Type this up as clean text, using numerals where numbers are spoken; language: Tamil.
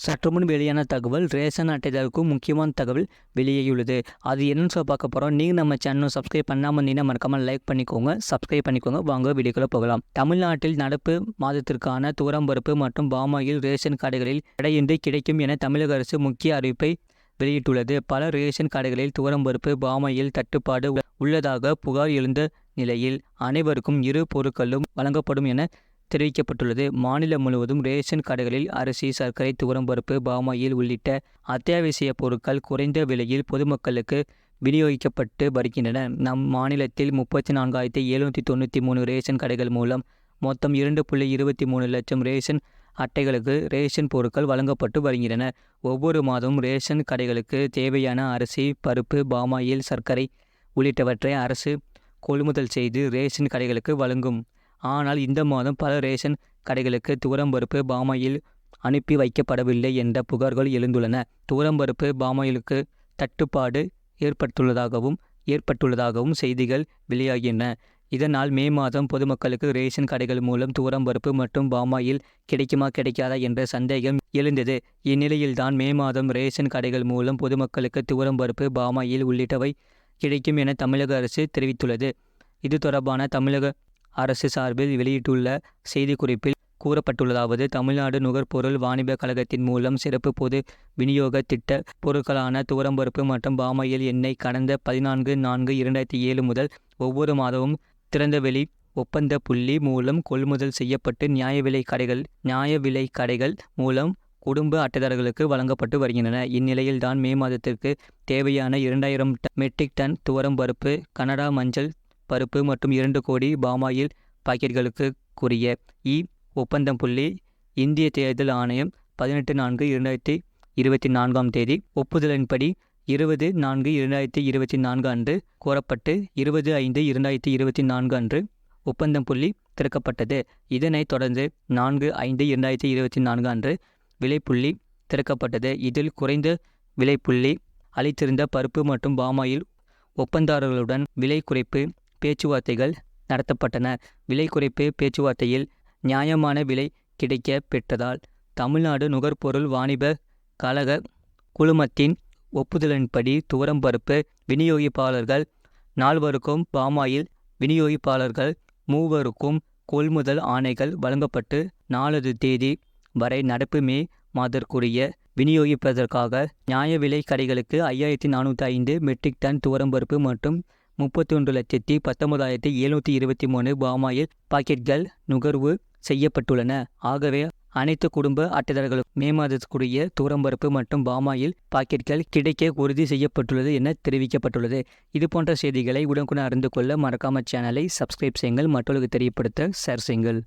சற்றுமுன் வெளியான தகவல் ரேஷன் அட்டைதாரருக்கும் முக்கியமான தகவல் வெளியாகியுள்ளது. அது என்னன்னு சொல்ல பார்க்க போகிறோம். நீங்கள் நம்ம சேனலை சப்ஸ்கிரைப் பண்ணாமல் இருந்தீங்கன்னா மறக்காமல் லைக் பண்ணிக்கோங்க, சப்ஸ்கிரைப் பண்ணிக்கோங்க. வாங்க வீடியோக்குள்ளே போகலாம். தமிழ்நாட்டில் நடப்பு மாதத்திற்கான துவரம்பருப்பு மற்றும் பாமாயில் ரேஷன் கடைகளில் தடையின்றி கிடைக்கும் என தமிழக அரசு முக்கிய அறிவிப்பை வெளியிட்டுள்ளது. பல ரேஷன் கடைகளில் துவரம்பருப்பு பாமாயில் தட்டுப்பாடு உள்ளதாக புகார் எழுந்த நிலையில் அனைவருக்கும் இரு பொருட்களும் வழங்கப்படும் என தெரிவிக்கப்பட்டுள்ளது. மாநிலம் முழுவதும் ரேஷன் கடைகளில் அரிசி, சர்க்கரை, துவரம்பருப்பு, பாமாயில் உள்ளிட்ட அத்தியாவசிய பொருட்கள் குறைந்த விலையில் பொதுமக்களுக்கு விநியோகிக்கப்பட்டு வருகின்றன. நம் மாநிலத்தில் 34,793 ரேஷன் கடைகள் மூலம் மொத்தம் 2.23 லட்சம் ரேஷன் அட்டைகளுக்கு ரேஷன் பொருட்கள் வழங்கப்பட்டு வருகின்றன. ஒவ்வொரு மாதமும் ரேஷன் கடைகளுக்கு தேவையான அரிசி, பருப்பு, பாமாயில், சர்க்கரை உள்ளிட்டவற்றை அரசு கொள்முதல் செய்து ரேஷன் கடைகளுக்கு வழங்கும். ஆனால் இந்த மாதம் பல ரேஷன் கடைகளுக்கு துவரம்பருப்பு, பாமாயில் அனுப்பி வைக்கப்படவில்லை என்ற புகார்கள் எழுந்துள்ளன. துவரம்பருப்பு, பாமாயிலுக்கு தட்டுப்பாடு ஏற்பட்டுள்ளதாகவும் செய்திகள் வெளியாகின்றன. இதனால் மே மாதம் பொதுமக்களுக்கு ரேஷன் கடைகள் மூலம் துவரம்பருப்பு மற்றும் பாமாயில் கிடைக்குமா கிடைக்காதா என்ற சந்தேகம் எழுந்தது. இந்நிலையில்தான் மே மாதம் ரேஷன் கடைகள் மூலம் பொதுமக்களுக்கு துவரம்பருப்பு, பாமாயில் உள்ளிட்டவை கிடைக்கும் என தமிழக அரசு தெரிவித்துள்ளது. இது தொடர்பான தமிழக அரசு சார்பில் வெளியிட்டுள்ள செய்திக்குறிப்பில் கூறப்பட்டுள்ளதாவது: தமிழ்நாடு நுகர்பொருள் வாணிப கழகத்தின் மூலம் சிறப்பு பொது விநியோக திட்ட பொருட்களான துவரம்பருப்பு மற்றும் பாமாயில் எண்ணெய் கடந்த 14/4/2007 முதல் ஒவ்வொரு மாதமும் திறந்தவெளி ஒப்பந்த புள்ளி மூலம் கொள்முதல் செய்யப்பட்டு நியாய விலை கடைகள் மூலம் குடும்ப அட்டைதாரர்களுக்கு வழங்கப்பட்டு வருகின்றன. இந்நிலையில்தான் மே மாதத்திற்கு தேவையான 2000 மெட்ரிக் டன் துவரம்பருப்பு, கனடா மஞ்சள் பருப்பு மற்றும் 2 கோடி பாமாயில் பாக்கெட்டுகளுக்கு கூறிய ஒப்பந்தம் புள்ளி இந்திய தேர்தல் ஆணையம் 18/4/2024 ஒப்புதலின்படி 20/4/2024 அன்று கோரப்பட்டு 20/5/2024 அன்று ஒப்பந்தம் புள்ளி திறக்கப்பட்டது. இதனைத் தொடர்ந்து 4/5/2024 அன்று விலைப்புள்ளி திறக்கப்பட்டது. இதில் குறைந்த விலைப்புள்ளி அளித்திருந்த பருப்பு மற்றும் பாமாயில் ஒப்பந்ததாரர்களுடன் விலை குறைப்பு பேச்சுவார்த்தைகள் நடத்தப்பட்டன. விலை குறைப்பு பேச்சுவார்த்தையில் நியாயமான விலை கிடைக்க பெற்றதால் தமிழ்நாடு நுகர்பொருள் வாணிப கழக குழுமத்தின் ஒப்புதலின்படி துவரம்பருப்பு விநியோகிப்பாளர்கள் 4 பாமாயில் விநியோகிப்பாளர்கள் 3 கொள்முதல் ஆணைகள் வழங்கப்பட்டு 4 தேதி வரை நடப்பு மே மாதத்திற்குரிய விநியோகிப்பதற்காக நியாய விலை கடைகளுக்கு 5405 மெட்ரிக் டன் துவரம்பருப்பு மற்றும் 31,19,723 பாமாயில் பாக்கெட்டுகள் நுகர்வு செய்யப்பட்டுள்ளன. ஆகவே அனைத்து குடும்ப அட்டைதாரர்களுக்கும் மே மாதத்திற்குரிய துவரம்பருப்பு மற்றும் பாமாயில் பாக்கெட்டுகள் கிடைக்க உறுதி செய்யப்பட்டுள்ளது என தெரிவிக்கப்பட்டுள்ளது. இதுபோன்ற செய்திகளை உடனுக்குடன் அறிந்து கொள்ள மறக்காம சேனலை சப்ஸ்கிரைப் செய்யுங்கள், மற்றவர்களுக்கு தெரியப்படுத்த ஷேர் செய்யுங்கள்.